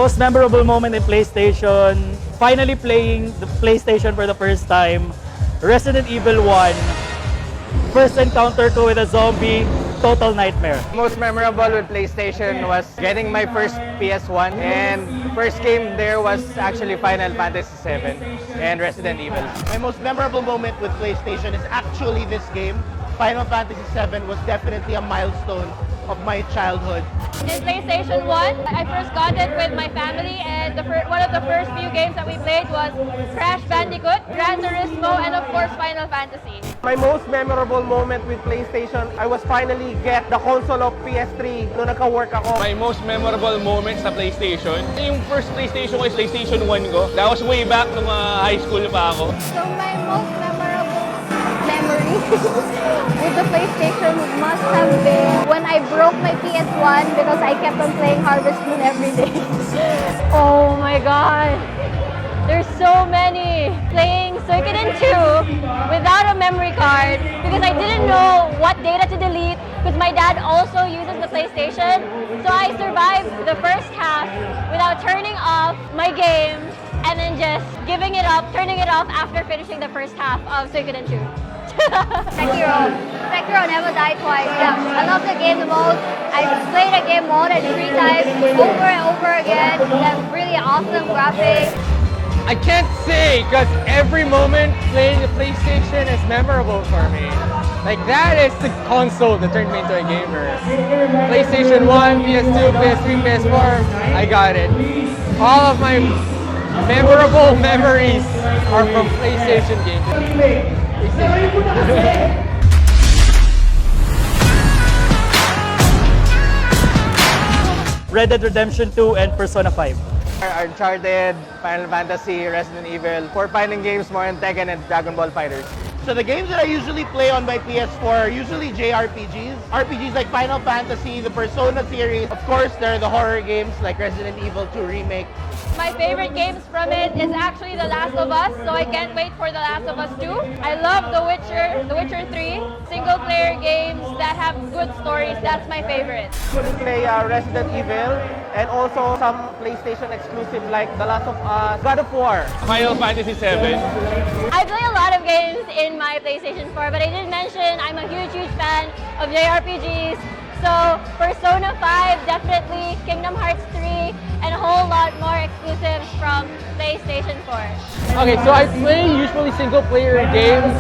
Most memorable moment in PlayStation, finally playing the PlayStation for the first time, Resident Evil 1, first encounter ko with a zombie, total nightmare. Most memorable with PlayStation was getting my first PS1, and the first game there was actually Final Fantasy VII and Resident Evil. My most memorable moment with PlayStation is actually this game. Final Fantasy VII was definitely a milestone of my childhood. In PlayStation 1, I first got it with my family, and one of the first few games that we played was Crash Bandicoot, Gran Turismo, and of course Final Fantasy. My most memorable moment with PlayStation, I was finally get the console of PS3 nung nagka-work ako. My most memorable moment sa PlayStation, yung first PlayStation ko is PlayStation 1 ko. That was way back nung high school pa ako. So my most memorable memory with the PlayStation must have been when I broke my PS1 because I kept on playing Harvest Moon every day. Oh my god! There's so many! Playing Suikoden 2 without a memory card because I didn't know what data to delete because my dad also uses the PlayStation. So I survived the first half without turning off my game and then just giving it up, turning it off after finishing the first half of Suikoden 2. Sekiro never died twice. Yeah, I love the game the most. I've played the game more than 3 times, over and over again. That's really awesome graphics. I can't say because every moment playing the PlayStation is memorable for me. Like that is the console that turned me into a gamer. PlayStation 1, PS2, PS3, PS4, I got it. All of my memorable memories are from PlayStation games. Red Dead Redemption 2 and Persona 5. Uncharted, Final Fantasy, Resident Evil, for fighting games more than Tekken and Dragon Ball Fighters. So the games that I usually play on my PS4 are usually JRPGs. RPGs like Final Fantasy, the Persona series. Of course, there are the horror games like Resident Evil 2 Remake. My favorite games from it is actually The Last of Us, so I can't wait for The Last of Us 2. I love The Witcher 3, single-player games that have good stories. That's my favorite. Play Resident Evil and also some PlayStation exclusive like The Last of Us, God of War. Final Fantasy VII. I play a lot of games in my PlayStation 4, but I did mention I'm a huge fan of JRPGs. So Persona 5, definitely, Kingdom Hearts 3, and a whole lot more exclusives from PlayStation 4. Okay, so I play usually single-player games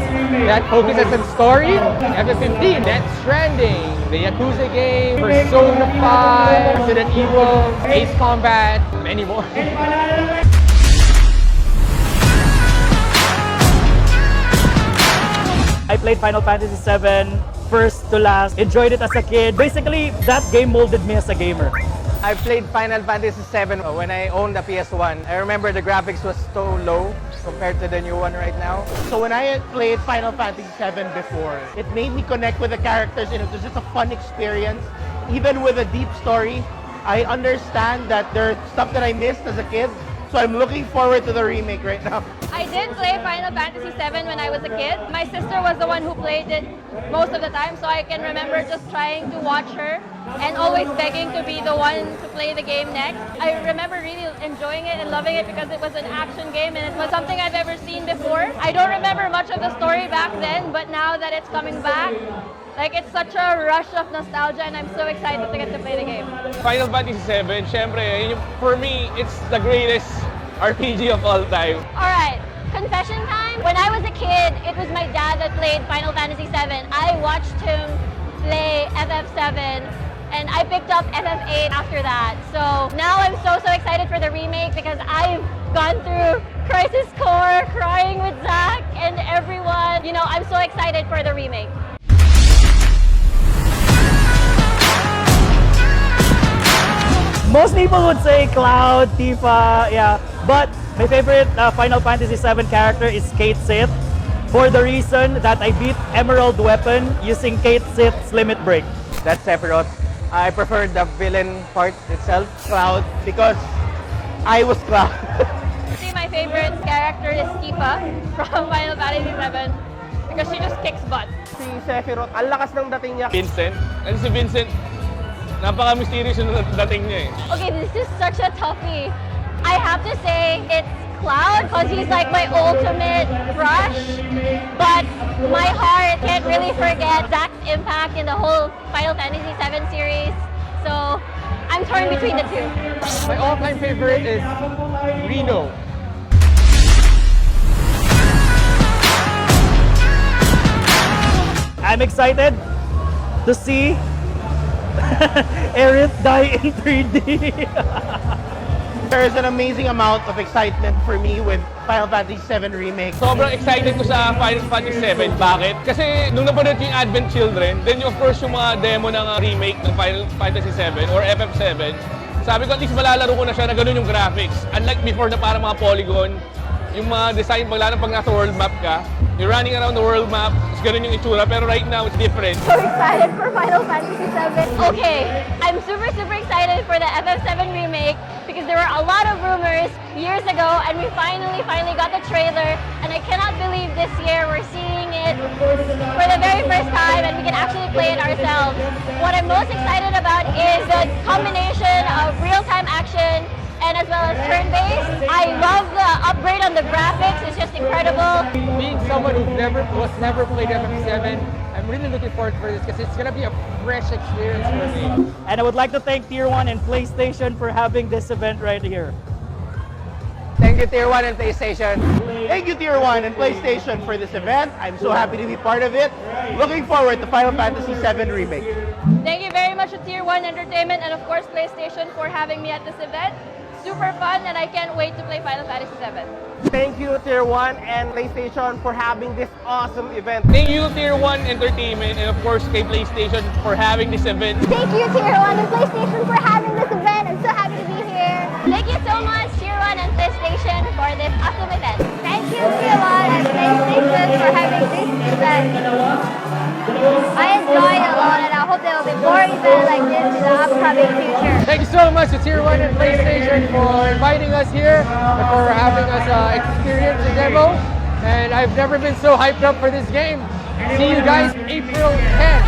that focuses on story. FFVII, Death Stranding, the Yakuza game, Persona 5, Resident Evil, Ace Combat, many more. I played Final Fantasy VII, first to last, enjoyed it as a kid. Basically, that game molded me as a gamer. I played Final Fantasy VII when I owned the PS1. I remember the graphics was so low compared to the new one right now. So when I had played Final Fantasy VII before, it made me connect with the characters and it was just a fun experience. Even with a deep story, I understand that there's stuff that I missed as a kid. So I'm looking forward to the remake right now. I did play Final Fantasy VII when I was a kid. My sister was the one who played it most of the time, so I can remember just trying to watch her and always begging to be the one to play the game next. I remember really enjoying it and loving it because it was an action game and it was something I've ever seen before. I don't remember much of the story back then, but now that it's coming back, like it's such a rush of nostalgia and I'm so excited to get to play the game. Final Fantasy VII, syempre, for me, it's the greatest RPG of all time. Alright, confession time. When I was a kid, it was my dad that played Final Fantasy VII. I watched him play FF7 and I picked up FF8 after that. So now I'm so excited for the remake because I've gone through Crisis Core, crying with Zack and everyone. You know, I'm so excited for the remake. Most people would say Cloud, Tifa, yeah. But my favorite Final Fantasy VII character is Kate Sith for the reason that I beat Emerald Weapon using Kate Sith's Limit Break. That's Sephiroth. I prefer the villain part itself, Cloud, because I was Cloud. See, my favorite character is Tifa from Final Fantasy VII because she just kicks butt. Si Sephiroth, ang lakas ng dating niya. Vincent. Ano si Vincent? Napaka-mysterious yung dating niya eh. Okay, this is such a toughie. I have to say it's Cloud because he's like my ultimate crush. But my heart can't really forget Zack's impact in the whole Final Fantasy VII series. So I'm torn between the two. My all-time favorite is Reno. I'm excited to see Aerith die in 3D. There is an amazing amount of excitement for me with Final Fantasy VII Remake. Sobrang excited ko sa Final Fantasy VII. Bakit? Kasi nung napanood ko yung Advent Children, then yung of course yung mga demo ng remake ng Final Fantasy VII or FF7, sabi ko at least malalaro ko na siya na ganun yung graphics. Unlike before na parang mga polygon, yung mga design, lalo pag nasa world map ka, you're running around the world map, is ganun yung itsura. Pero right now, it's different. So excited for Final Fantasy VII. Okay, I'm super excited for the FF7 remake because there were a lot of rumors years ago and we finally got the trailer and I cannot believe this year we're seeing it for the very first time and we can actually play it ourselves. What I'm most excited about is the combination of real-time action and as well as turn-based. I love the upgrade on the graphics, it's just incredible. Being someone who was never played FF7, I'm really looking forward for this because it's gonna be a fresh experience for me. And I would like to thank Tier 1 and PlayStation for having this event right here. Thank you, Tier 1 and PlayStation. Thank you, Tier 1 and PlayStation, for this event. I'm so happy to be part of it. Looking forward to Final Fantasy VII Remake. Thank you very much to Tier 1 Entertainment and of course PlayStation for having me at this event. Super fun and I can't wait to play Final Fantasy VII. Thank you, Tier 1 and PlayStation, for having this awesome event. Thank you, Tier 1 Entertainment, and of course kay PlayStation for having this event. Thank you, Tier 1 and PlayStation, for having this event. I'm so happy to be here. Thank you so much Tier 1 and PlayStation for this awesome event. Thank you, Tier 1 and PlayStation, for having this event. I enjoyed it a lot and I hope there will be more events like this in the upcoming future. Thank you so much to Tier 1 and PlayStation for inviting us here and for having us experience the demo. And I've never been so hyped up for this game. See you guys April 10th.